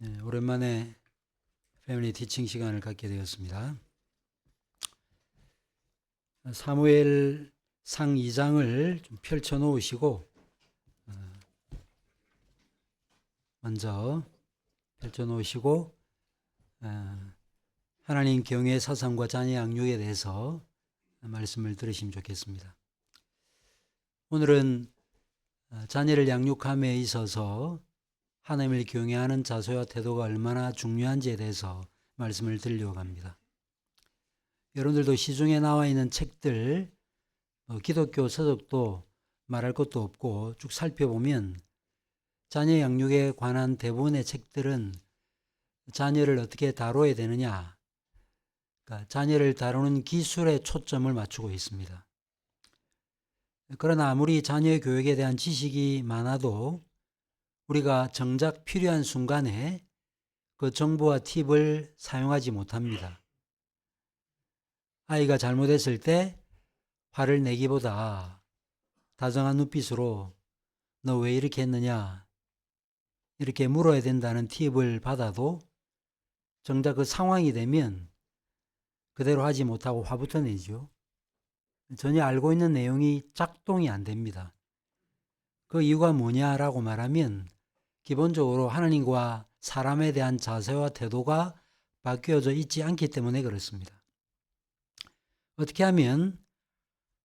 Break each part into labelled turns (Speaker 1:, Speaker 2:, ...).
Speaker 1: 네, 오랜만에 패밀리 티칭 시간을 갖게 되었습니다. 사무엘 상 2장을 좀 펼쳐 놓으시고 먼저 펼쳐 놓으시고 하나님 경외 사상과 자녀 양육에 대해서 말씀을 들으시면 좋겠습니다. 오늘은 자녀를 양육함에 있어서 하나님을 경외하는 자세와 태도가 얼마나 중요한지에 대해서 말씀을 드리려고 합니다. 여러분들도 시중에 나와 있는 책들, 기독교 서적도 말할 것도 없고 쭉 살펴보면 자녀 양육에 관한 대부분의 책들은 자녀를 어떻게 다뤄야 되느냐, 그러니까 자녀를 다루는 기술에 초점을 맞추고 있습니다. 그러나 아무리 자녀 교육에 대한 지식이 많아도 우리가 정작 필요한 순간에 그 정보와 팁을 사용하지 못합니다. 아이가 잘못했을 때 화를 내기보다 다정한 눈빛으로 너 왜 이렇게 했느냐 이렇게 물어야 된다는 팁을 받아도 정작 그 상황이 되면 그대로 하지 못하고 화부터 내죠. 전혀 알고 있는 내용이 작동이 안 됩니다. 그 이유가 뭐냐라고 말하면 기본적으로 하나님과 사람에 대한 자세와 태도가 바뀌어져 있지 않기 때문에 그렇습니다. 어떻게 하면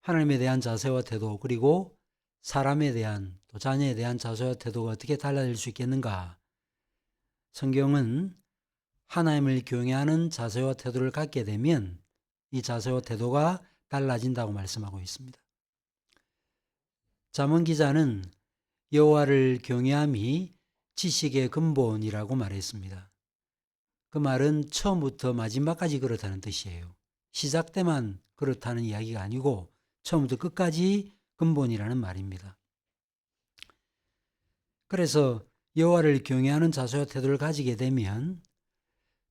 Speaker 1: 하나님에 대한 자세와 태도 그리고 사람에 대한 또 자녀에 대한 자세와 태도가 어떻게 달라질 수 있겠는가? 성경은 하나님을 경외하는 자세와 태도를 갖게 되면 이 자세와 태도가 달라진다고 말씀하고 있습니다. 잠언 기자는 여호와를 경외함이 지식의 근본이라고 말했습니다. 그 말은 처음부터 마지막까지 그렇다는 뜻이에요. 시작 때만 그렇다는 이야기가 아니고 처음부터 끝까지 근본이라는 말입니다. 그래서 여호와를 경외하는 자세와 태도를 가지게 되면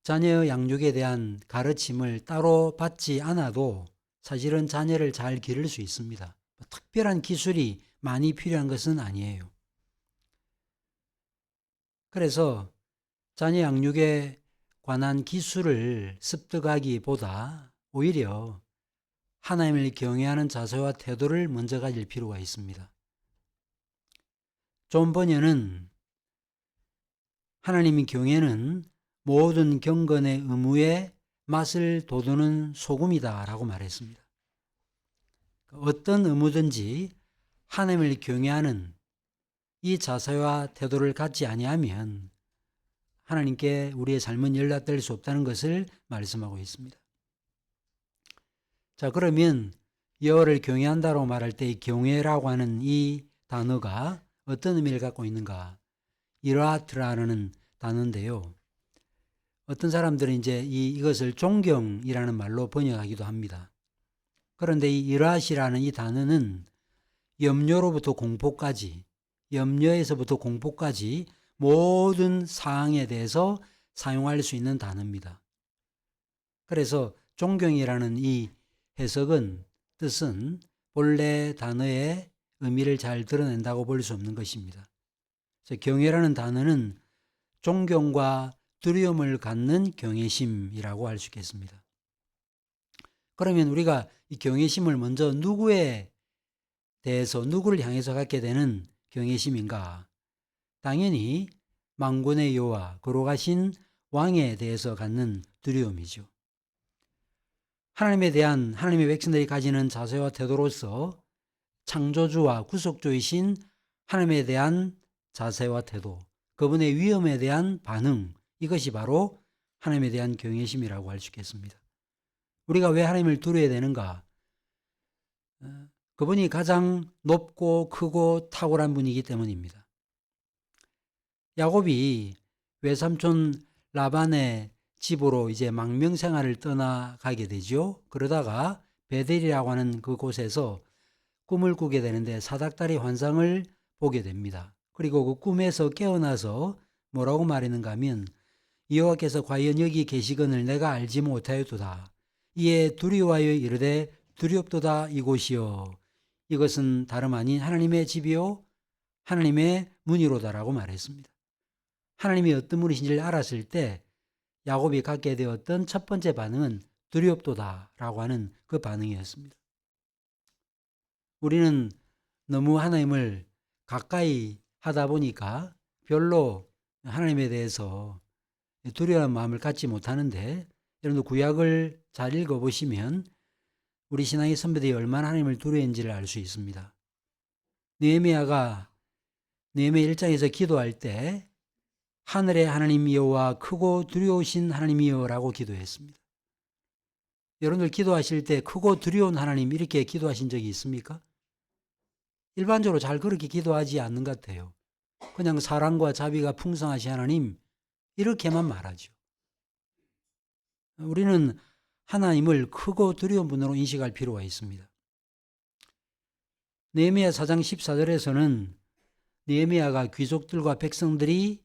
Speaker 1: 자녀 양육에 대한 가르침을 따로 받지 않아도 사실은 자녀를 잘 기를 수 있습니다. 특별한 기술이 많이 필요한 것은 아니에요. 그래서 자녀 양육에 관한 기술을 습득하기보다 오히려 하나님을 경외하는 자세와 태도를 먼저 가질 필요가 있습니다. 존 버녀는 하나님의 경외는 모든 경건의 의무에 맛을 돋우는 소금이다 라고 말했습니다. 어떤 의무든지 하나님을 경외하는 이 자세와 태도를 갖지 아니하면 하나님께 우리의 삶은 연락될 수 없다는 것을 말씀하고 있습니다. 자, 그러면 여호와를 경외한다고 말할 때 이 경외라고 하는 이 단어가 어떤 의미를 갖고 있는가? 이라트라는 단어인데요. 어떤 사람들은 이제 이것을 존경이라는 말로 번역하기도 합니다. 그런데 이 이라시라는 이 단어는 염려로부터 공포까지, 염려에서부터 공포까지 모든 사항에 대해서 사용할 수 있는 단어입니다. 그래서 존경이라는 이 해석은 뜻은 본래 단어의 의미를 잘 드러낸다고 볼 수 없는 것입니다. 그래서 경외라는 단어는 존경과 두려움을 갖는 경외심이라고 할 수 있겠습니다. 그러면 우리가 이 경외심을 먼저 누구에 대해서 누구를 향해서 갖게 되는 경외심인가? 당연히 만군의 여호와 거룩하신 왕에 대해서 갖는 두려움이죠. 하나님에 대한 하나님의 백성들이 가지는 자세와 태도로서 창조주와 구속주이신 하나님에 대한 자세와 태도, 그분의 위엄에 대한 반응, 이것이 바로 하나님에 대한 경외심이라고 할 수 있겠습니다. 우리가 왜 하나님을 두려워야 되는가? 그분이 가장 높고 크고 탁월한 분이기 때문입니다. 야곱이 외삼촌 라반의 집으로 이제 망명생활을 떠나가게 되죠. 그러다가 베델이라고 하는 그곳에서 꿈을 꾸게 되는데 사닥다리 환상을 보게 됩니다. 그리고 그 꿈에서 깨어나서 뭐라고 말했는가 하면 여호와께서 과연 여기 계시거늘 내가 알지 못하였도다. 이에 두려워하여 이르되 두렵도다 이곳이요. 이것은 다름 아닌 하나님의 집이요 하나님의 문이로다라고 말했습니다. 하나님이 어떤 분이신지를 알았을 때 야곱이 갖게 되었던 첫 번째 반응은 두렵도다라고 하는 그 반응이었습니다. 우리는 너무 하나님을 가까이 하다 보니까 별로 하나님에 대해서 두려운 마음을 갖지 못하는데, 여러분들 구약을 잘 읽어보시면 우리 신앙의 선배들이 얼마나 하나님을 두려워했는지를 알 수 있습니다. 느헤미야가 느헤미야 1장에서 기도할 때 하늘의 하나님이여와 크고 두려우신 하나님이여라고 기도했습니다. 여러분들 기도하실 때 크고 두려운 하나님 이렇게 기도하신 적이 있습니까? 일반적으로 잘 그렇게 기도하지 않는 것 같아요. 그냥 사랑과 자비가 풍성하신 하나님 이렇게만 말하죠. 우리는 하나님을 크고 두려운 분으로 인식할 필요가 있습니다. 느헤미야 4장 14절에서는 느헤미야가 귀족들과 백성들이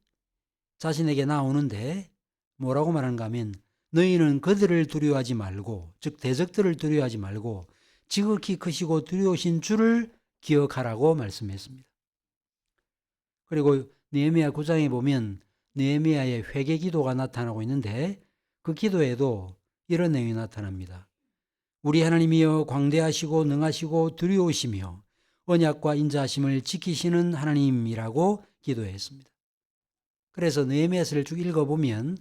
Speaker 1: 자신에게 나오는데 뭐라고 말하는가 하면, 너희는 그들을 두려워하지 말고, 즉 대적들을 두려워하지 말고 지극히 크시고 두려우신 주를 기억하라고 말씀했습니다. 그리고 느헤미야 9장에 보면 느헤미야의 회개 기도가 나타나고 있는데 그 기도에도 이런 내용이 나타납니다. 우리 하나님이여 광대하시고 능하시고 두려우시며 언약과 인자하심을 지키시는 하나님이라고 기도했습니다. 그래서 느헤미야서를 쭉 읽어보면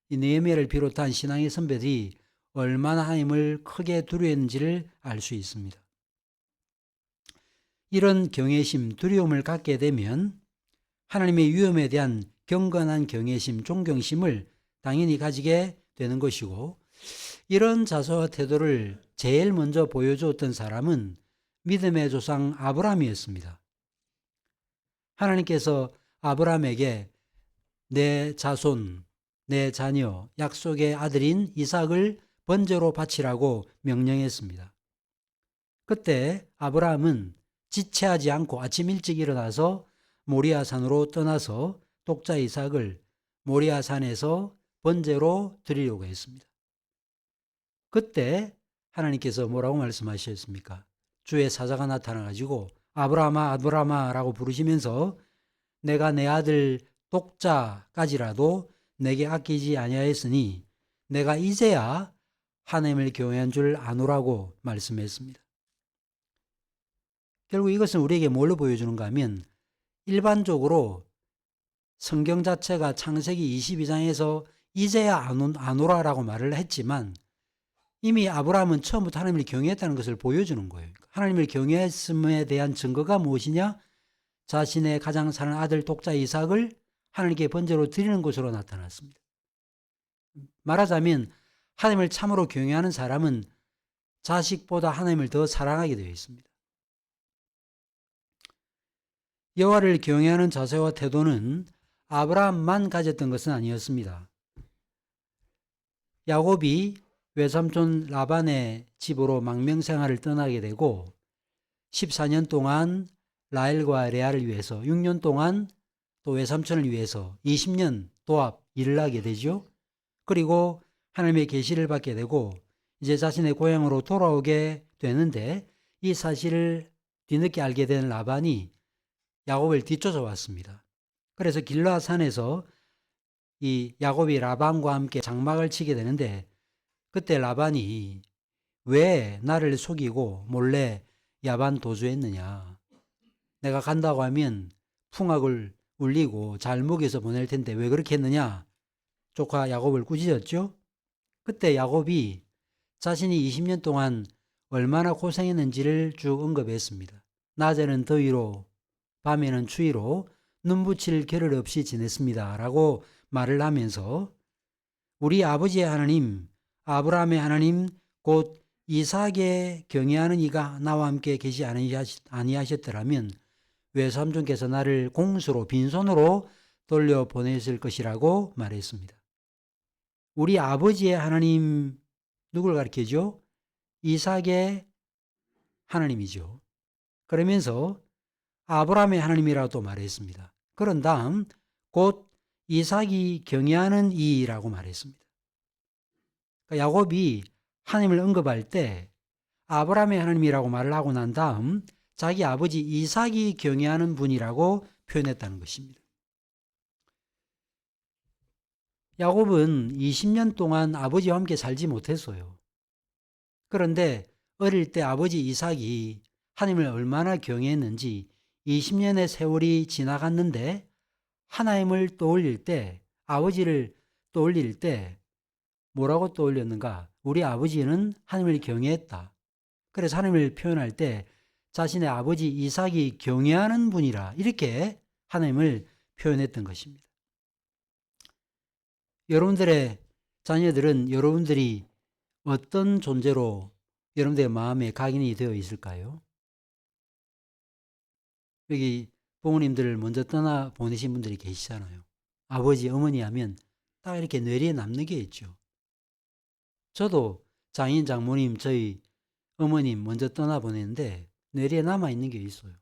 Speaker 1: 이 느헤미야를 비롯한 신앙의 선배들이 얼마나 하나님을 크게 두려워했는지를 알 수 있습니다. 이런 경외심, 두려움을 갖게 되면 하나님의 위엄에 대한 경건한 경외심, 존경심을 당연히 가지게 되는 것이고, 이런 자세와 태도를 제일 먼저 보여주었던 사람은 믿음의 조상 아브라함이었습니다. 하나님께서 아브라함에게 내 자손, 내 자녀, 약속의 아들인 이삭을 번제로 바치라고 명령했습니다. 그때 아브라함은 지체하지 않고 아침 일찍 일어나서 모리아산으로 떠나서 독자 이삭을 모리아산에서 번제로 드리려고 했습니다. 그때 하나님께서 뭐라고 말씀하셨습니까? 주의 사자가 나타나가지고 아브라함아 아브라함아 라고 부르시면서 내가 내 아들 독자까지라도 내게 아끼지 아니하였으니 내가 이제야 하나님을 경외한 줄 아노라고 말씀했습니다. 결국 이것은 우리에게 뭘로 보여주는가 하면, 일반적으로 성경 자체가 창세기 22장에서 이제야 아노라라고 말을 했지만 이미 아브라함은 처음부터 하나님을 경외했다는 것을 보여주는 거예요. 하나님을 경외했음에 대한 증거가 무엇이냐? 자신의 가장 사랑하는 아들 독자 이삭을 하나님께 번제로 드리는 것으로 나타났습니다. 말하자면 하나님을 참으로 경외하는 사람은 자식보다 하나님을 더 사랑하게 되어 있습니다. 여호와를 경외하는 자세와 태도는 아브라함만 가졌던 것은 아니었습니다. 야곱이 외삼촌 라반의 집으로 망명생활을 떠나게 되고 14년 동안 라헬과 레아를 위해서, 6년 동안 또 외삼촌을 위해서 20년 도합 일을 하게 되죠. 그리고 하나님의 계시를 받게 되고 이제 자신의 고향으로 돌아오게 되는데, 이 사실을 뒤늦게 알게 된 라반이 야곱을 뒤쫓아왔습니다. 그래서 길르앗산에서 이 야곱이 라반과 함께 장막을 치게 되는데, 그때 라반이 왜 나를 속이고 몰래 야반 도주했느냐? 내가 간다고 하면 풍악을 울리고 잘 먹여서 보낼 텐데 왜 그렇게 했느냐? 조카 야곱을 꾸짖었죠. 그때 야곱이 자신이 20년 동안 얼마나 고생했는지를 쭉 언급했습니다. 낮에는 더위로 밤에는 추위로 눈붙일 겨를 없이 지냈습니다 라고 말을 하면서 우리 아버지의 하나님, 아브라함의 하나님, 곧 이삭에 경외하는 이가 나와 함께 계시 아니하셨더라면 외삼촌께서 나를 공수로 빈손으로 돌려보냈을 것이라고 말했습니다. 우리 아버지의 하나님, 누굴 가리키죠? 이삭의 하나님이죠. 그러면서 아브라함의 하나님이라고 말했습니다. 그런 다음 곧 이삭이 경외하는 이라고 말했습니다. 그러니까 야곱이 하나님을 언급할 때 아브라함의 하나님이라고 말을 하고 난 다음 자기 아버지 이삭이 경외하는 분이라고 표현했다는 것입니다. 야곱은 20년 동안 아버지와 함께 살지 못했어요. 그런데 어릴 때 아버지 이삭이 하나님을 얼마나 경외했는지 20년의 세월이 지나갔는데 하나님을 떠올릴 때, 아버지를 떠올릴 때 뭐라고 떠올렸는가? 우리 아버지는 하나님을 경외했다. 그래서 하나님을 표현할 때 자신의 아버지 이삭이 경외하는 분이라 이렇게 하나님을 표현했던 것입니다. 여러분들의 자녀들은 여러분들이 어떤 존재로 여러분들의 마음에 각인이 되어 있을까요? 여기 부모님들을 먼저 떠나 보내신 분들이 계시잖아요. 아버지, 어머니 하면 딱 이렇게 뇌리에 남는 게 있죠. 저도 장인, 장모님, 저희 어머님 먼저 떠나보냈는데 뇌리에 남아있는 게 있어요.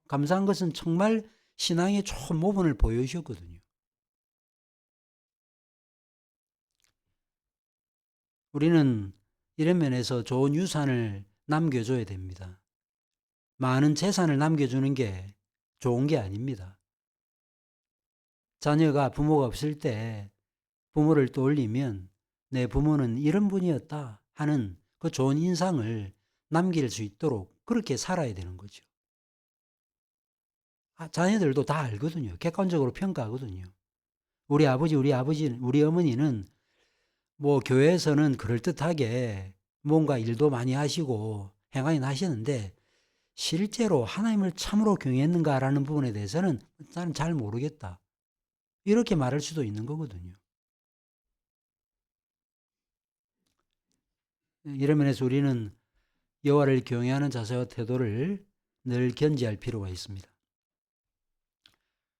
Speaker 1: 감사한 것은 정말 신앙의 좋은 모범을 보여주셨거든요. 우리는 이런 면에서 좋은 유산을 남겨줘야 됩니다. 많은 재산을 남겨주는 게 좋은 게 아닙니다. 자녀가 부모가 없을 때 부모를 떠올리면 내 부모는 이런 분이었다 하는 그 좋은 인상을 남길 수 있도록 그렇게 살아야 되는 거죠. 자녀들도 다 알거든요. 객관적으로 평가하거든요. 우리 아버지, 우리 어머니는 뭐 교회에서는 그럴듯하게 뭔가 일도 많이 하시고 행하긴 하시는데 실제로 하나님을 참으로 경외했는가라는 부분에 대해서는 나는 잘 모르겠다. 이렇게 말할 수도 있는 거거든요. 이런 면에서 우리는 여호와를 경외하는 자세와 태도를 늘 견지할 필요가 있습니다.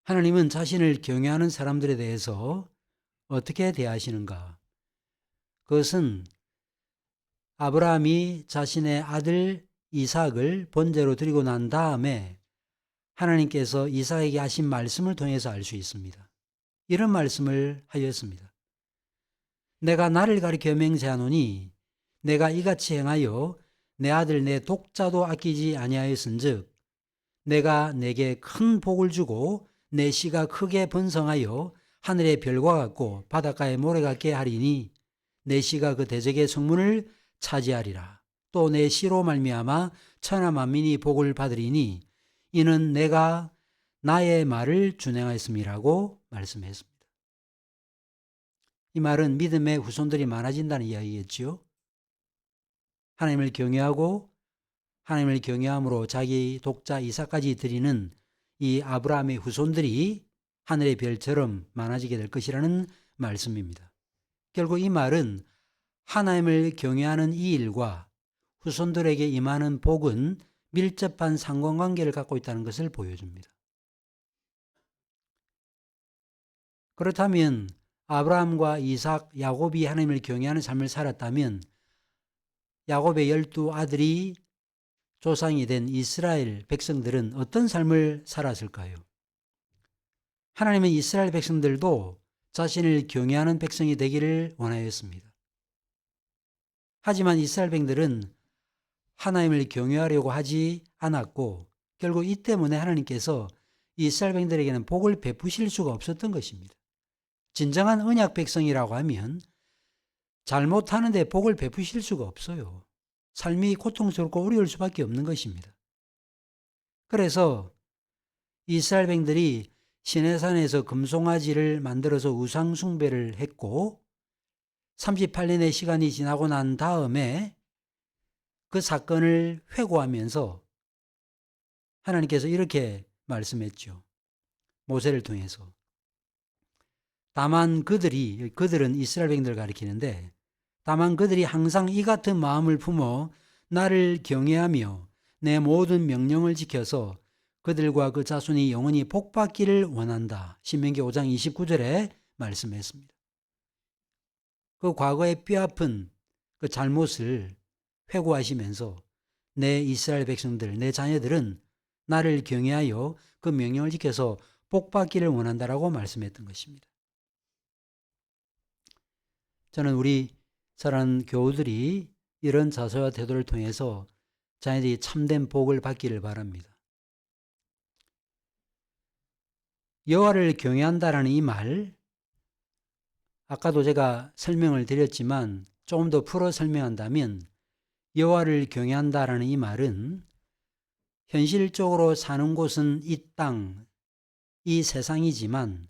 Speaker 1: 하나님은 자신을 경외하는 사람들에 대해서 어떻게 대하시는가? 그것은 아브라함이 자신의 아들 이삭을 번제로 드리고 난 다음에 하나님께서 이삭에게 하신 말씀을 통해서 알 수 있습니다. 이런 말씀을 하였습니다. 내가 나를 가리켜 맹세하노니 내가 이같이 행하여 내 아들 내 독자도 아끼지 아니하였은즉 내가 내게 큰 복을 주고 내 씨가 크게 번성하여 하늘의 별과 같고 바닷가의 모래 같게 하리니 내 씨가 그 대적의 성문을 차지하리라. 또 내 씨로 말미암아 천하 만민이 복을 받으리니 이는 내가 나의 말을 준행하였음이라고 말씀했습니다. 이 말은 믿음의 후손들이 많아진다는 이야기겠지요. 하나님을 경외하고 하나님을 경외함으로 자기 독자 이삭까지 드리는 이 아브라함의 후손들이 하늘의 별처럼 많아지게 될 것이라는 말씀입니다. 결국 이 말은 하나님을 경외하는 이 일과 후손들에게 임하는 복은 밀접한 상관관계를 갖고 있다는 것을 보여줍니다. 그렇다면 아브라함과 이삭, 야곱이 하나님을 경외하는 삶을 살았다면 야곱의 12아들이 조상이 된 이스라엘 백성들은 어떤 삶을 살았을까요? 하나님은 이스라엘 백성들도 자신을 경외하는 백성이 되기를 원하였습니다. 하지만 이스라엘 백성들은 하나님을 경외하려고 하지 않았고 결국 이 때문에 하나님께서 이스라엘 백성들에게는 복을 베푸실 수가 없었던 것입니다. 진정한 언약 백성이라고 하면 잘못하는데 복을 베푸실 수가 없어요. 삶이 고통스럽고 어려울 수밖에 없는 것입니다. 그래서 이스라엘 백성들이 시내산에서 금송아지를 만들어서 우상 숭배를 했고 38년의 시간이 지나고 난 다음에 그 사건을 회고하면서 하나님께서 이렇게 말씀했죠. 모세를 통해서. 다만 그들은 이스라엘 백성들을 가리키는데 다만 그들이 항상 이 같은 마음을 품어 나를 경외하며 내 모든 명령을 지켜서 그들과 그 자손이 영원히 복받기를 원한다. 신명기 5장 29절에 말씀했습니다. 그 과거의 뼈아픈 그 잘못을 회고하시면서 내 이스라엘 백성들, 내 자녀들은 나를 경외하여 그 명령을 지켜서 복받기를 원한다라고 말씀했던 것입니다. 저는 우리 사랑하는 교우들이 이런 자세와 태도를 통해서 자녀들이 참된 복을 받기를 바랍니다. 여호와를 경외한다라는 이 말, 아까도 제가 설명을 드렸지만 조금 더 풀어 설명한다면 여호와를 경외한다라는 이 말은 현실적으로 사는 곳은 이 땅, 이 세상이지만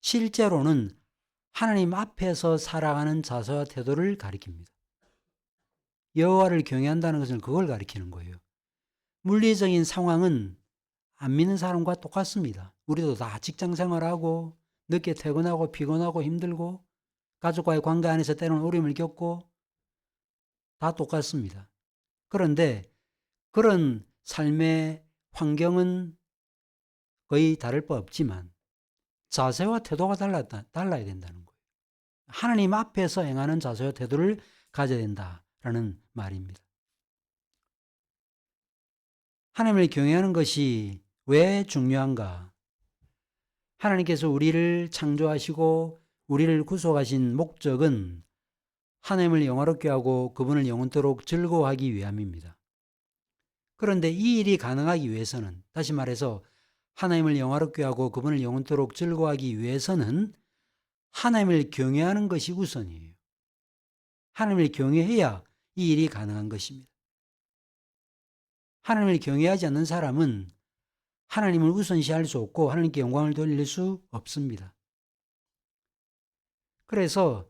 Speaker 1: 실제로는 하나님 앞에서 살아가는 자세와 태도를 가리킵니다. 여호와를 경외한다는 것은 그걸 가리키는 거예요. 물리적인 상황은 안 믿는 사람과 똑같습니다. 우리도 다 직장 생활하고 늦게 퇴근하고 피곤하고 힘들고 가족과의 관계 안에서 때로는 어려움을 겪고 다 똑같습니다. 그런데 그런 삶의 환경은 거의 다를 바 없지만 자세와 태도가 달라야 된다는 거예요. 하나님 앞에서 행하는 자세와 태도를 가져야 된다라는 말입니다. 하나님을 경외하는 것이 왜 중요한가? 하나님께서 우리를 창조하시고 우리를 구속하신 목적은 하나님을 영화롭게 하고 그분을 영원토록 즐거워하기 위함입니다. 그런데 이 일이 가능하기 위해서는, 다시 말해서 하나님을 영화롭게 하고 그분을 영원토록 즐거워하기 위해서는 하나님을 경외하는 것이 우선이에요. 하나님을 경외해야 이 일이 가능한 것입니다. 하나님을 경외하지 않는 사람은 하나님을 우선시할 수 없고 하나님께 영광을 돌릴 수 없습니다. 그래서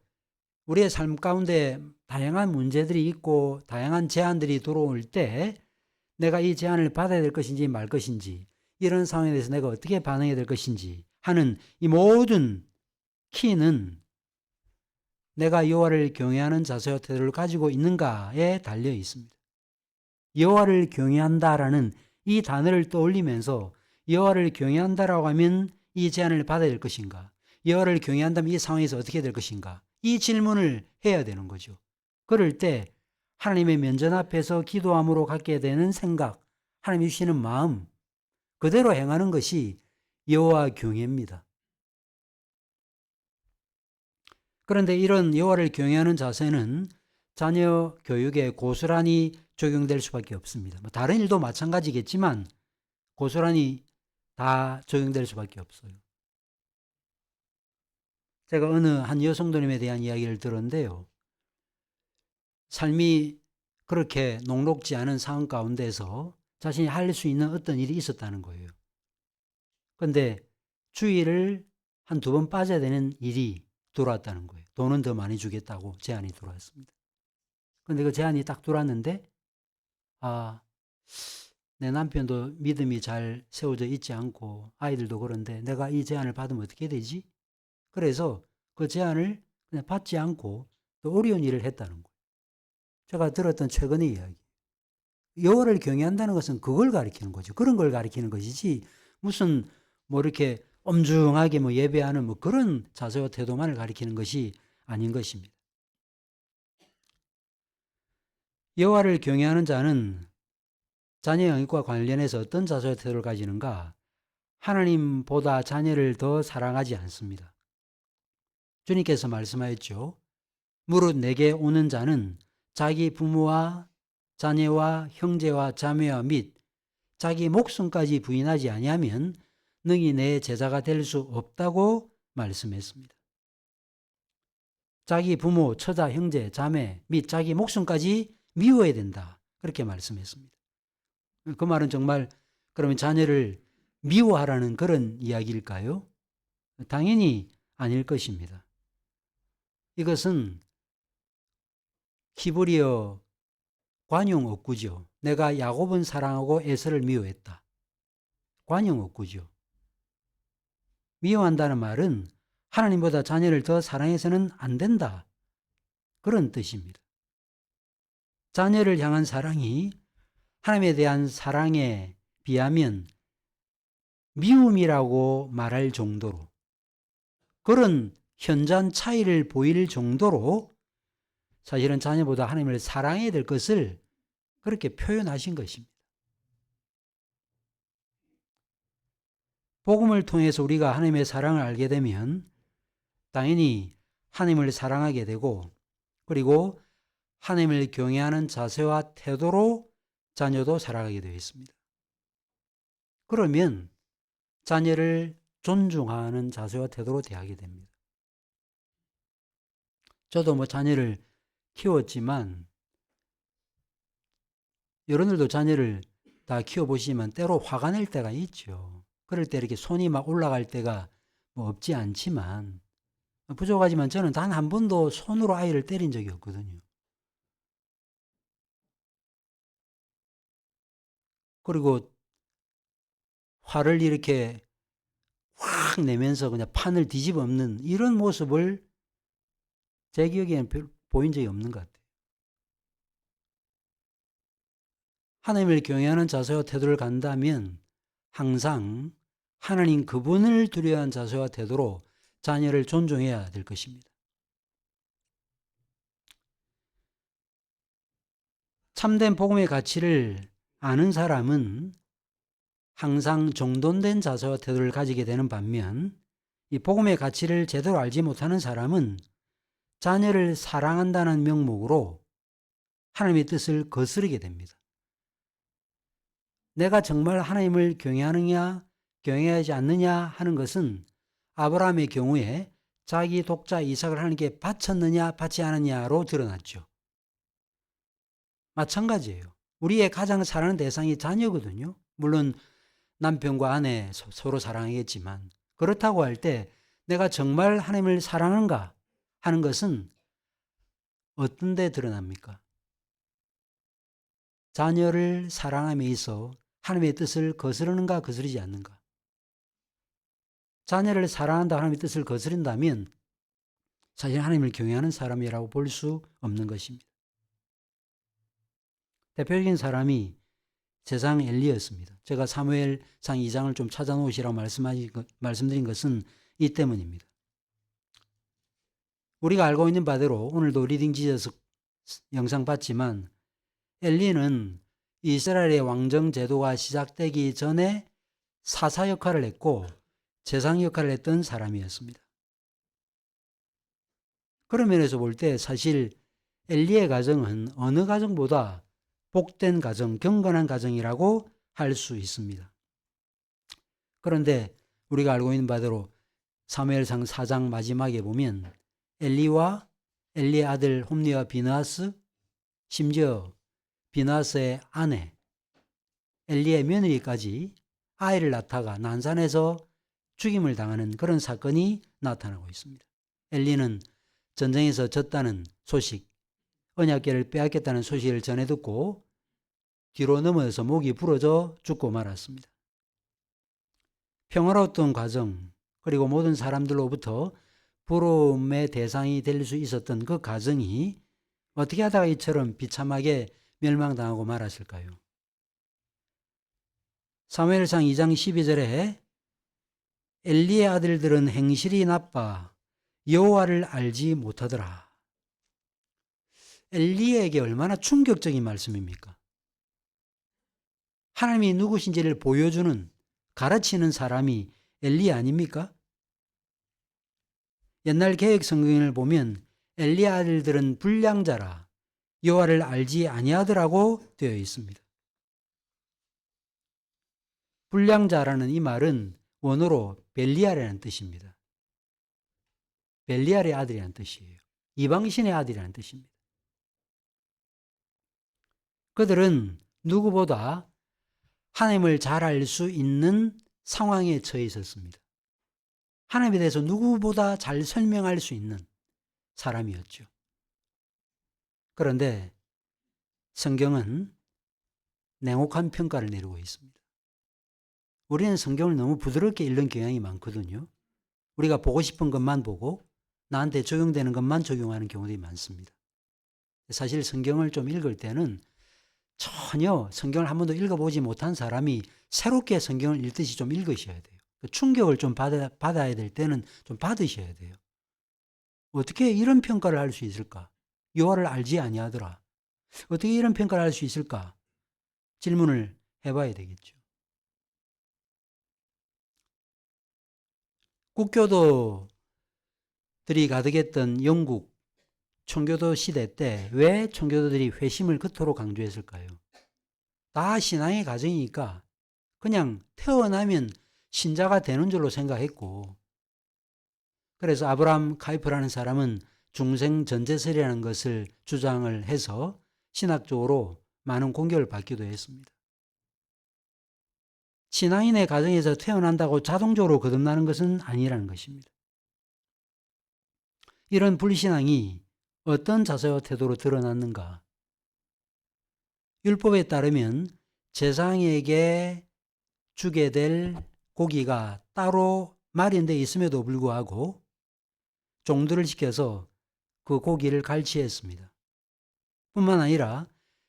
Speaker 1: 우리의 삶 가운데 다양한 문제들이 있고 다양한 제안들이 들어올 때 내가 이 제안을 받아야 될 것인지 말 것인지, 이런 상황에 대해서 내가 어떻게 반응해야 될 것인지 하는 이 모든 키는 내가 여호와를 경외하는 자세와 태도를 가지고 있는가에 달려 있습니다. 여호와를 경외한다라는 이 단어를 떠올리면서 여호와를 경외한다라고 하면 이 제안을 받아야 될 것인가? 여호와를 경외한다면 이 상황에서 어떻게 될 것인가? 이 질문을 해야 되는 거죠. 그럴 때 하나님의 면전 앞에서 기도함으로 갖게 되는 생각, 하나님이 주시는 마음 그대로 행하는 것이 여호와 경외입니다. 그런데 이런 여호와를 경외하는 자세는 자녀 교육에 고스란히 적용될 수밖에 없습니다. 다른 일도 마찬가지겠지만 고스란히 다 적용될 수밖에 없어요. 제가 어느 한 여성도님에 대한 이야기를 들었는데요. 삶이 그렇게 녹록지 않은 상황 가운데서 자신이 할 수 있는 어떤 일이 있었다는 거예요. 그런데 주일을 한 2번 빠져야 되는 일이 들어왔다는 거예요. 돈은 더 많이 주겠다고 제안이 들어왔습니다. 그런데 그 제안이 딱 들어왔는데 내 남편도 믿음이 잘 세워져 있지 않고 아이들도 그런데 내가 이 제안을 받으면 어떻게 되지? 그래서 그 제안을 그냥 받지 않고 또 어려운 일을 했다는 거예요. 제가 들었던 최근의 이야기. 여호와를 경외한다는 것은 그걸 가리키는 거죠. 그런 걸 가리키는 것이지 무슨 이렇게 엄중하게 예배하는 그런 자세와 태도만을 가리키는 것이 아닌 것입니다. 여호와를 경외하는 자는 자녀 영역과 관련해서 어떤 자세와 태도를 가지는가? 하나님보다 자녀를 더 사랑하지 않습니다. 주님께서 말씀하였죠. 무릇 내게 오는 자는 자기 부모와 자녀와 형제와 자매와 및 자기 목숨까지 부인하지 아니하면 능히 내 제자가 될 수 없다고 말씀했습니다. 자기 부모, 처자, 형제, 자매 및 자기 목숨까지 미워야 된다. 그렇게 말씀했습니다. 그 말은 정말 그러면 자녀를 미워하라는 그런 이야기일까요? 당연히 아닐 것입니다. 이것은 히브리어 관용 어구죠. 내가 야곱은 사랑하고 에서를 미워했다. 관용 어구죠. 미워한다는 말은 하나님보다 자녀를 더 사랑해서는 안 된다. 그런 뜻입니다. 자녀를 향한 사랑이 하나님에 대한 사랑에 비하면 미움이라고 말할 정도로, 그런 현저한 차이를 보일 정도로 사실은 자녀보다 하나님을 사랑해야 될 것을 그렇게 표현하신 것입니다. 복음을 통해서 우리가 하나님의 사랑을 알게 되면 당연히 하나님을 사랑하게 되고, 그리고 하나님을 경외하는 자세와 태도로 자녀도 살아가게 되어 있습니다. 그러면 자녀를 존중하는 자세와 태도로 대하게 됩니다. 저도 뭐 자녀를 키웠지만 여러분들도 자녀를 다 키워보시면 때로 화가 날 때가 있죠. 그럴 때 이렇게 손이 막 올라갈 때가 뭐 없지 않지만 부족하지만 저는 단 한 번도 손으로 아이를 때린 적이 없거든요. 그리고 화를 이렇게 확 내면서 그냥 판을 뒤집어 엎는 이런 모습을 제 기억에는 보인 적이 없는 것 같아요. 하나님을 경외하는 자세와 태도를 간다면 항상 하나님 그분을 두려워하는 자세와 태도로 자녀를 존중해야 될 것입니다. 참된 복음의 가치를 아는 사람은 항상 정돈된 자세와 태도를 가지게 되는 반면 이 복음의 가치를 제대로 알지 못하는 사람은 자녀를 사랑한다는 명목으로 하나님의 뜻을 거스르게 됩니다. 내가 정말 하나님을 경외하느냐 경외하지 않느냐 하는 것은 아브라함의 경우에 자기 독자 이삭을 하나님께 바쳤느냐 받지 않느냐로 드러났죠. 마찬가지예요. 우리의 가장 사랑하는 대상이 자녀거든요. 물론 남편과 아내 서로 사랑하겠지만 그렇다고 할 때 내가 정말 하나님을 사랑하는가 하는 것은 어떤 데 드러납니까? 자녀를 사랑함에 있어 하나님의 뜻을 거스르는가 거스르지 않는가. 자녀를 사랑한다 하나님의 뜻을 거스른다면 사실 하나님을 경외하는 사람이라고 볼 수 없는 것입니다. 대표적인 사람이 제상 엘리야였습니다. 제가 사무엘상 2장을 좀 찾아놓으시라고 말씀드린 것은 이 때문입니다. 우리가 알고 있는 바대로 오늘도 리딩 지저스 영상 봤지만 엘리는 이스라엘의 왕정 제도가 시작되기 전에 사사 역할을 했고 제상 역할을 했던 사람이었습니다. 그런 면에서 볼 때 사실 엘리의 가정은 어느 가정보다 복된 가정, 경건한 가정이라고 할 수 있습니다. 그런데 우리가 알고 있는 바대로 사무엘상 4장 마지막에 보면 엘리와 엘리의 아들 홈리와 비느하스, 심지어 비느하스의 아내 엘리의 며느리까지 아이를 낳다가 난산에서 죽임을 당하는 그런 사건이 나타나고 있습니다. 엘리는 전쟁에서 졌다는 소식, 언약궤를 빼앗겼다는 소식을 전해 듣고 뒤로 넘어져서 목이 부러져 죽고 말았습니다. 평화로웠던 과정, 그리고 모든 사람들로부터 부러움의 대상이 될 수 있었던 그 가정이 어떻게 하다가 이처럼 비참하게 멸망당하고 말았을까요? 사무엘상 2장 12절에 엘리의 아들들은 행실이 나빠 여호와를 알지 못하더라. 엘리에게 얼마나 충격적인 말씀입니까? 하나님이 누구신지를 보여주는, 가르치는 사람이 엘리 아닙니까? 옛날 개역 성경을 보면 엘리 아들들은 불량자라 여호와를 알지 아니하더라고 되어 있습니다. 불량자라는 이 말은 원어로 벨리알이라는 뜻입니다. 벨리알의 아들이라는 뜻이에요. 이방신의 아들이라는 뜻입니다. 그들은 누구보다 하나님을 잘 알 수 있는 상황에 처해 있었습니다. 하나님에 대해서 누구보다 잘 설명할 수 있는 사람이었죠. 그런데 성경은 냉혹한 평가를 내리고 있습니다. 우리는 성경을 너무 부드럽게 읽는 경향이 많거든요. 우리가 보고 싶은 것만 보고 나한테 적용되는 것만 적용하는 경우들이 많습니다. 사실 성경을 좀 읽을 때는 전혀 성경을 한 번도 읽어보지 못한 사람이 새롭게 성경을 읽듯이 좀 읽으셔야 돼요. 충격을 좀 받아야 될 때는 좀 받으셔야 돼요. 어떻게 이런 평가를 할 수 있을까? 여호와를 알지 아니하더라. 어떻게 이런 평가를 할 수 있을까? 질문을 해봐야 되겠죠. 국교도들이 가득했던 영국 청교도 시대 때 왜 청교도들이 회심을 그토록 강조했을까요? 다 신앙의 과정이니까 그냥 태어나면 신자가 되는 줄로 생각했고, 그래서 아브라함 카이프라는 사람은 중생 전제설이라는 것을 주장을 해서 신학적으로 많은 공격을 받기도 했습니다. 신앙인의 가정에서 태어난다고 자동적으로 거듭나는 것은 아니라는 것입니다. 이런 불신앙이 어떤 자세와 태도로 드러났는가? 율법에 따르면 제사장에게 주게 될 고기가 따로 마련되어 있음에도 불구하고 종들을 시켜서 그 고기를 갈취했습니다. 뿐만 아니라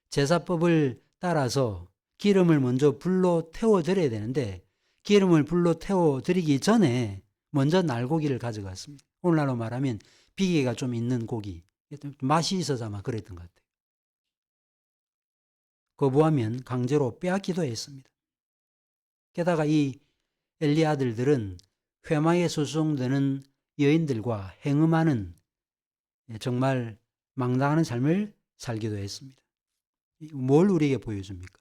Speaker 1: 제사법을 따라서 기름을 먼저 불로 태워드려야 되는데 기름을 불로 태워드리기 전에 먼저 날고기를 가져갔습니다. 오늘날로 말하면 비계가 좀 있는 고기, 맛이 있어서 아마 그랬던 것 같아요. 거부하면 강제로 빼앗기도 했습니다. 게다가 이 엘리 아들들은 회막에 수송되는 여인들과 행음하는 정말 망당하는 삶을 살기도 했습니다. 뭘 우리에게 보여줍니까?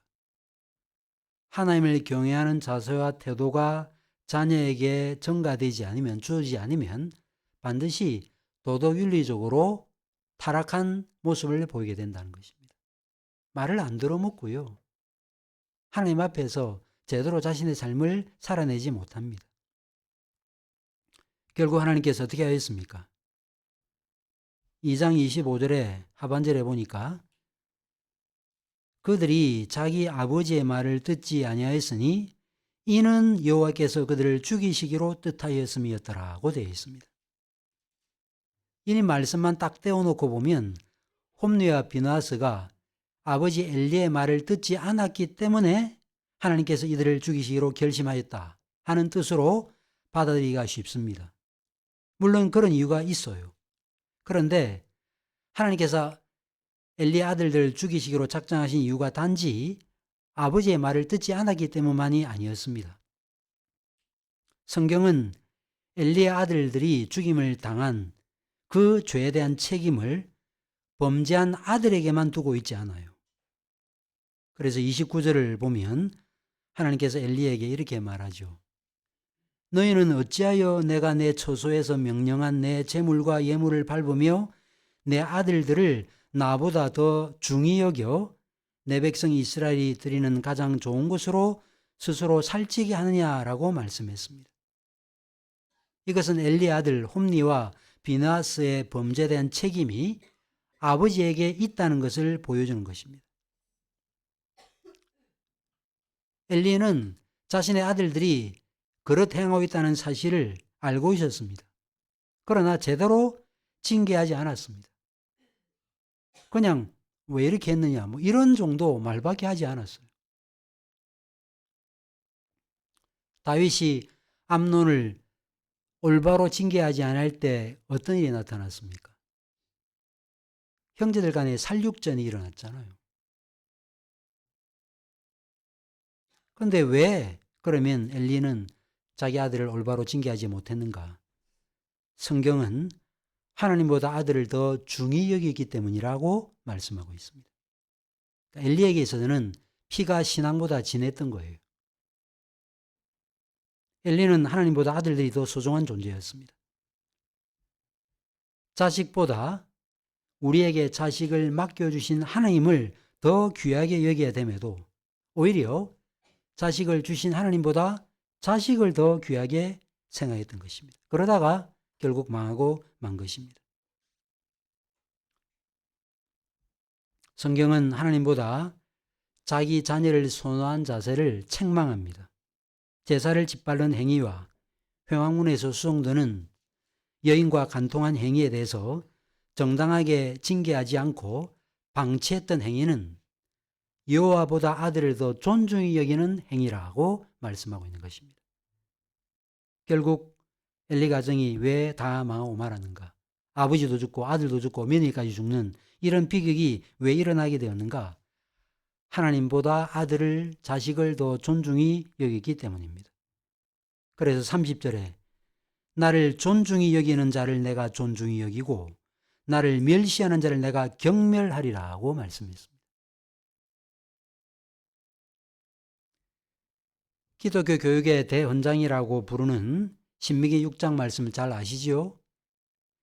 Speaker 1: 하나님을 경외하는 자세와 태도가 자녀에게 전가되지 않으면, 주어지지 않으면 반드시 도덕윤리적으로 타락한 모습을 보이게 된다는 것입니다. 말을 안 들어먹고요. 하나님 앞에서 제대로 자신의 삶을 살아내지 못합니다. 결국 하나님께서 어떻게 하였습니까? 2장 25절에 하반절에 보니까 그들이 자기 아버지의 말을 듣지 아니하였으니 이는 여호와께서 그들을 죽이시기로 뜻하였음이었더라고 되어 있습니다. 이 말씀만 딱 떼어놓고 보면 홈리와 비나스가 아버지 엘리의 말을 듣지 않았기 때문에 하나님께서 이들을 죽이시기로 결심하였다 하는 뜻으로 받아들이기가 쉽습니다. 물론 그런 이유가 있어요. 그런데 하나님께서 엘리의 아들들을 죽이시기로 작정하신 이유가 단지 아버지의 말을 듣지 않았기 때문만이 아니었습니다. 성경은 엘리의 아들들이 죽임을 당한 그 죄에 대한 책임을 범죄한 아들에게만 두고 있지 않아요. 그래서 29절을 보면 하나님께서 엘리에게 이렇게 말하죠. 너희는 어찌하여 내가 내 처소에서 명령한 내 재물과 예물을 밟으며 내 아들들을 나보다 더 중히 여겨 내 백성 이스라엘이 드리는 가장 좋은 것으로 스스로 살찌게 하느냐라고 말씀했습니다. 이것은 엘리 아들 홈리와 비나스의 범죄에 대한 책임이 아버지에게 있다는 것을 보여주는 것입니다. 엘리는 자신의 아들들이 그렇게 행하고 있다는 사실을 알고 있었습니다. 그러나 제대로 징계하지 않았습니다. 그냥 왜 이렇게 했느냐 뭐 이런 정도 말밖에 하지 않았어요. 다윗이 암논을 올바로 징계하지 않을 때 어떤 일이 나타났습니까? 형제들 간에 살육전이 일어났잖아요. 그런데 왜 그러면 엘리는 자기 아들을 올바로 징계하지 못했는가? 성경은 하나님보다 아들을 더 중히 여기기 때문이라고 말씀하고 있습니다. 그러니까 엘리에게 있어서는 피가 신앙보다 진했던 거예요. 엘리는 하나님보다 아들들이 더 소중한 존재였습니다. 자식보다 우리에게 자식을 맡겨주신 하나님을 더 귀하게 여겨야 됨에도 오히려 자식을 주신 하나님보다 자식을 더 귀하게 생각했던 것입니다. 그러다가 결국 망하고 만 것입니다. 성경은 하나님보다 자기 자녀를 선호한 자세를 책망합니다. 제사를 짓밟는 행위와 회막문에서 수송되는 여인과 간통한 행위에 대해서 정당하게 징계하지 않고 방치했던 행위는 여호와보다 아들을 더 존중히 여기는 행위라고 말씀하고 있는 것입니다. 결국 엘리 가정이 왜 다 망하고 말았는가? 아버지도 죽고 아들도 죽고 며느리까지 죽는 이런 비극이 왜 일어나게 되었는가? 하나님보다 아들을, 자식을 더 존중히 여기기 때문입니다. 그래서 30절에 나를 존중히 여기는 자를 내가 존중히 여기고 나를 멸시하는 자를 내가 경멸하리라고 말씀했습니다. 기독교 교육의 대헌장이라고 부르는 신명기 6장 말씀을 잘 아시죠?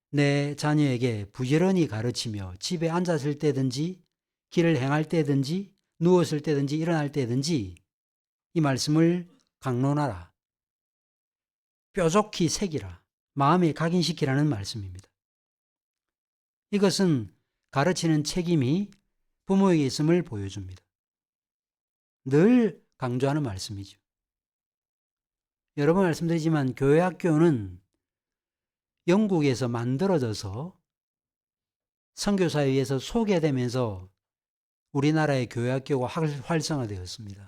Speaker 1: 내 자녀에게 부지런히 가르치며 집에 앉았을 때든지 길을 행할 때든지 누웠을 때든지 일어날 때든지 이 말씀을 강론하라. 뾰족히 새기라. 마음에 각인시키라는 말씀입니다. 이것은 가르치는 책임이 부모에게 있음을 보여줍니다. 늘 강조하는 말씀이죠. 여러 번 말씀드리지만 교회 학교는 영국에서 만들어져서 선교사에 의해서 소개되면서 우리나라의 교회 학교가 활성화되었습니다.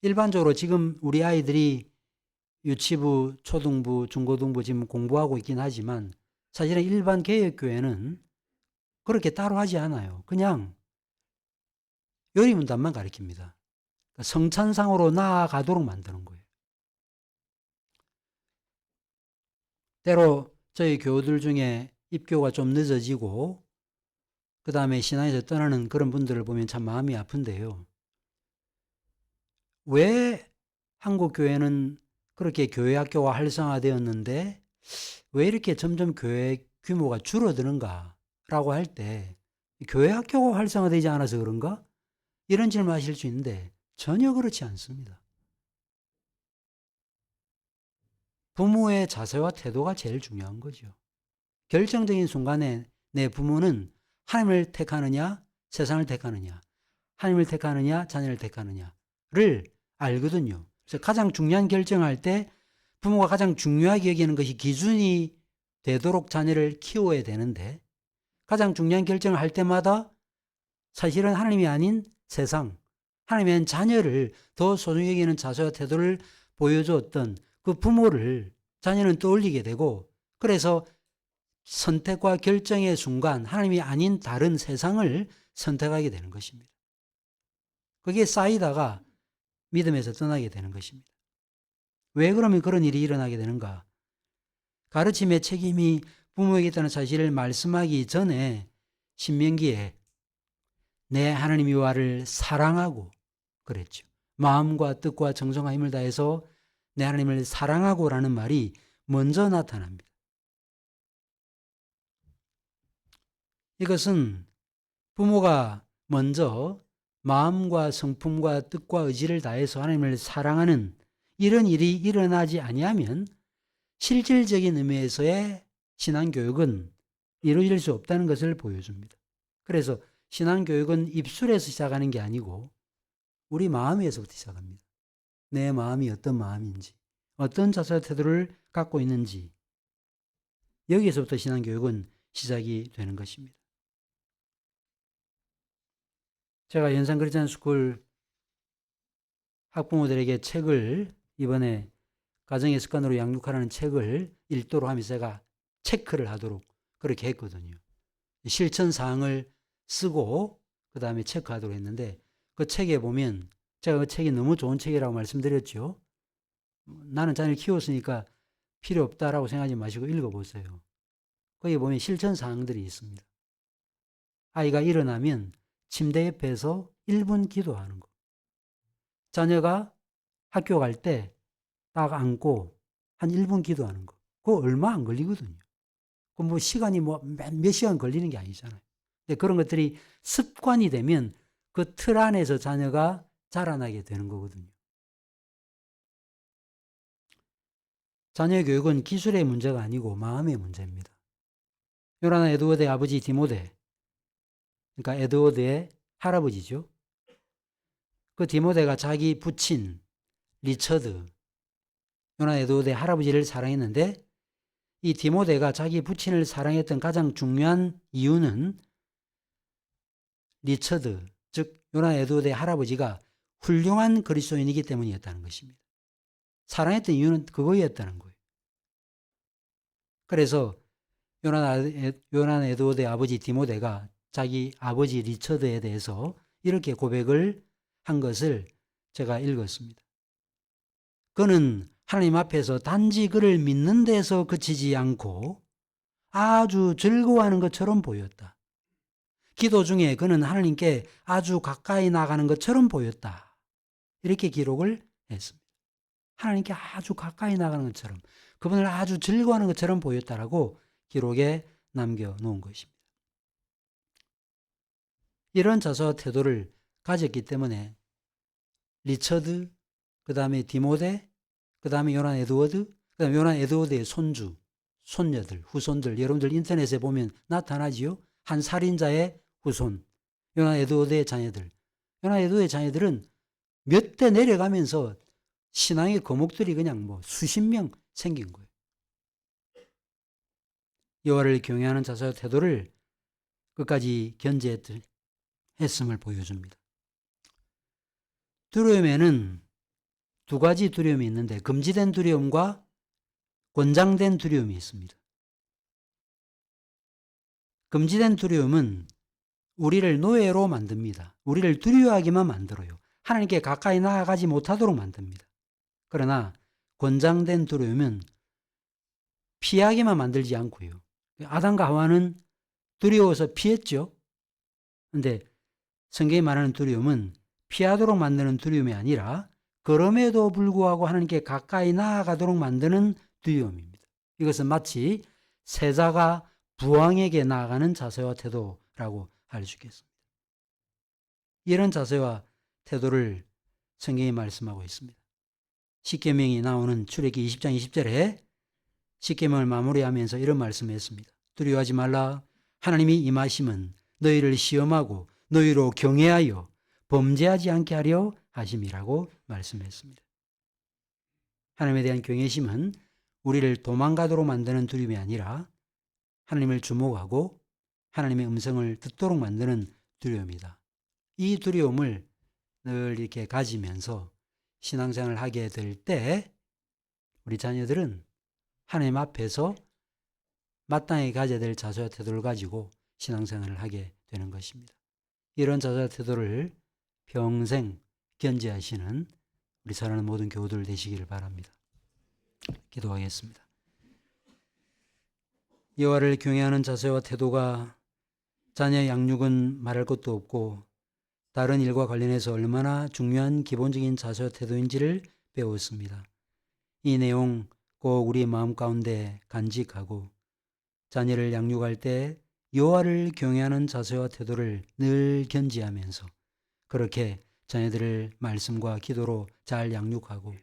Speaker 1: 일반적으로 지금 우리 아이들이 유치부, 초등부, 중고등부 지금 공부하고 있긴 하지만 사실은 일반 개혁교회는 그렇게 따로 하지 않아요. 그냥 요리문단만 가르칩니다. 성찬상으로 나아가도록 만드는 거예요. 때로 저희 교우들 중에 입교가 좀 늦어지고 그 다음에 신앙에서 떠나는 그런 분들을 보면 참 마음이 아픈데요. 왜 한국 교회는 그렇게 교회 학교가 활성화되었는데 왜 이렇게 점점 교회 규모가 줄어드는가 라고 할 때 교회 학교가 활성화되지 않아서 그런가? 이런 질문 하실 수 있는데 전혀 그렇지 않습니다. 부모의 자세와 태도가 제일 중요한 거죠. 결정적인 순간에 내 부모는 하나님을 택하느냐 세상을 택하느냐 하나님을 택하느냐 자녀를 택하느냐를 알거든요. 그래서 가장 중요한 결정할 때 부모가 가장 중요하게 여기는 것이 기준이 되도록 자녀를 키워야 되는데 가장 중요한 결정을 할 때마다 사실은 하나님이 아닌 세상, 하나님이 아닌 자녀를 더 소중히 여기는 자세와 태도를 보여주었던 그 부모를 자녀는 떠올리게 되고 그래서 선택과 결정의 순간 하나님이 아닌 다른 세상을 선택하게 되는 것입니다. 그게 쌓이다가 믿음에서 떠나게 되는 것입니다. 왜 그러면 그런 일이 일어나게 되는가? 가르침의 책임이 부모에게 있다는 사실을 말씀하기 전에 신명기에 내 하나님 여호와를 사랑하고 그랬죠. 마음과 뜻과 정성과 힘을 다해서 내 하나님을 사랑하고라는 말이 먼저 나타납니다. 이것은 부모가 먼저 마음과 성품과 뜻과 의지를 다해서 하나님을 사랑하는 이런 일이 일어나지 아니하면 실질적인 의미에서의 신앙교육은 이루어질 수 없다는 것을 보여줍니다. 그래서 신앙교육은 입술에서 시작하는 게 아니고 우리 마음에서부터 시작합니다. 내 마음이 어떤 마음인지, 어떤 자세와 태도를 갖고 있는지 여기에서부터 신앙교육은 시작이 되는 것입니다. 제가 연산 크리스찬 스쿨 학부모들에게 책을 이번에 가정의 습관으로 양육하라는 책을 읽도록 하면서 제가 체크를 하도록 그렇게 했거든요. 실천 사항을 쓰고 그 다음에 체크하도록 했는데 그 책에 보면 제가 그 책이 너무 좋은 책이라고 말씀드렸죠. 나는 자녀를 키웠으니까 필요 없다라고 생각하지 마시고 읽어보세요. 거기 보면 실천 사항들이 있습니다. 아이가 일어나면 침대 옆에서 1분 기도하는 거. 자녀가 학교 갈 때 딱 앉고 한 1분 기도하는 거. 그거 얼마 안 걸리거든요. 그 뭐 시간이 몇 시간 걸리는 게 아니잖아요. 근데 그런 것들이 습관이 되면 그 틀 안에서 자녀가 자라나게 되는 거거든요. 자녀의 교육은 기술의 문제가 아니고 마음의 문제입니다. 요나나 에드워드의 아버지 디모데, 그러니까 에드워드의 할아버지죠. 그 디모데가 자기 부친 리처드, 요나나 에드워드의 할아버지를 사랑했는데 이 디모데가 자기 부친을 사랑했던 가장 중요한 이유는 리처드, 즉 요나나 에드워드의 할아버지가 훌륭한 그리스도인이기 때문이었다는 것입니다. 사랑했던 이유는 그거였다는 거예요. 그래서 요나나 에드워드의 아버지 디모데가 자기 아버지 리처드에 대해서 이렇게 고백을 한 것을 제가 읽었습니다. 그는 하나님 앞에서 단지 그를 믿는 데서 그치지 않고 아주 즐거워하는 것처럼 보였다. 기도 중에 그는 하나님께 아주 가까이 나가는 것처럼 보였다. 이렇게 기록을 했습니다. 하나님께 아주 가까이 나가는 것처럼. 그분을 아주 즐거워하는 것처럼 보였다라고 기록에 남겨놓은 것입니다. 이런 자세와 태도를 가졌기 때문에 리처드, 그 다음에 디모데, 그 다음에 요난 에드워드, 그 다음에 요난 에드워드의 손주, 손녀들, 후손들, 여러분들 인터넷에 보면 나타나지요. 한 살인자의 후손, 요난 에드워드의 자녀들. 요난 에드워드의 자녀들은 몇 대 내려가면서 신앙의 거목들이 그냥 뭐 수십 명 생긴 거예요. 여호와를 경외하는 자세와 태도를 끝까지 견지했음을 보여줍니다. 두려움에는 두 가지 두려움이 있는데 금지된 두려움과 권장된 두려움이 있습니다. 금지된 두려움은 우리를 노예로 만듭니다. 우리를 두려워하기만 만들어요. 하나님께 가까이 나아가지 못하도록 만듭니다. 그러나 권장된 두려움은 피하게만 만들지 않고요. 아담과 하와는 두려워서 피했죠. 그런데 성경이 말하는 두려움은 피하도록 만드는 두려움이 아니라 그럼에도 불구하고 하나님께 가까이 나아가도록 만드는 두려움입니다. 이것은 마치 세자가 부왕에게 나아가는 자세와 태도라고 할 수 있겠습니다. 이런 자세와 태도를 성경이 말씀하고 있습니다. 십계명이 나오는 출애기 20장 20절에 십계명을 마무리하면서 이런 말씀을 했습니다. 두려워하지 말라. 하나님이 임하심은 너희를 시험하고 너희로 경외하여 범죄하지 않게 하려 하심이라고 말씀했습니다. 하나님에 대한 경외심은 우리를 도망가도록 만드는 두려움이 아니라 하나님을 주목하고 하나님의 음성을 듣도록 만드는 두려움이다. 이 두려움을 늘 이렇게 가지면서 신앙생활을 하게 될 때 우리 자녀들은 하나님 앞에서 마땅히 가져야 될 자세와 태도를 가지고 신앙생활을 하게 되는 것입니다. 이런 자세와 태도를 평생 견지하시는 우리 사랑하는 모든 교우들 되시기를 바랍니다. 기도하겠습니다. 여호와를 경외하는 자세와 태도가 자녀 양육은 말할 것도 없고 다른 일과 관련해서 얼마나 중요한 기본적인 자세와 태도인지를 배웠습니다. 이 내용 꼭 우리 마음 가운데 간직하고 자녀를 양육할 때 여호와를 경외하는 자세와 태도를 늘 견지하면서 그렇게 자녀들을 말씀과 기도로 잘 양육하고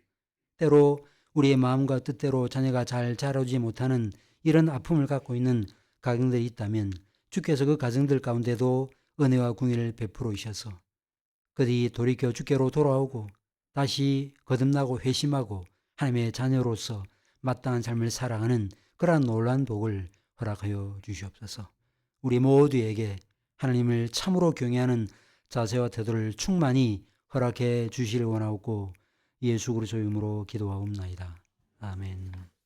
Speaker 1: 때로 우리의 마음과 뜻대로 자녀가 잘 자라지 못하는 이런 아픔을 갖고 있는 가정들이 있다면 주께서 그 가정들 가운데도 은혜와 궁의를 베풀어 주셔서 그들이 돌이켜 주께로 돌아오고 다시 거듭나고 회심하고 하나님의 자녀로서 마땅한 삶을 살아가는 그러한 놀라운 복을 허락하여 주시옵소서. 우리 모두에게 하나님을 참으로 경외하는 자세와 태도를 충만히 허락해 주시길 원하옵고 예수 그리스도의 이름으로 기도하옵나이다. 아멘.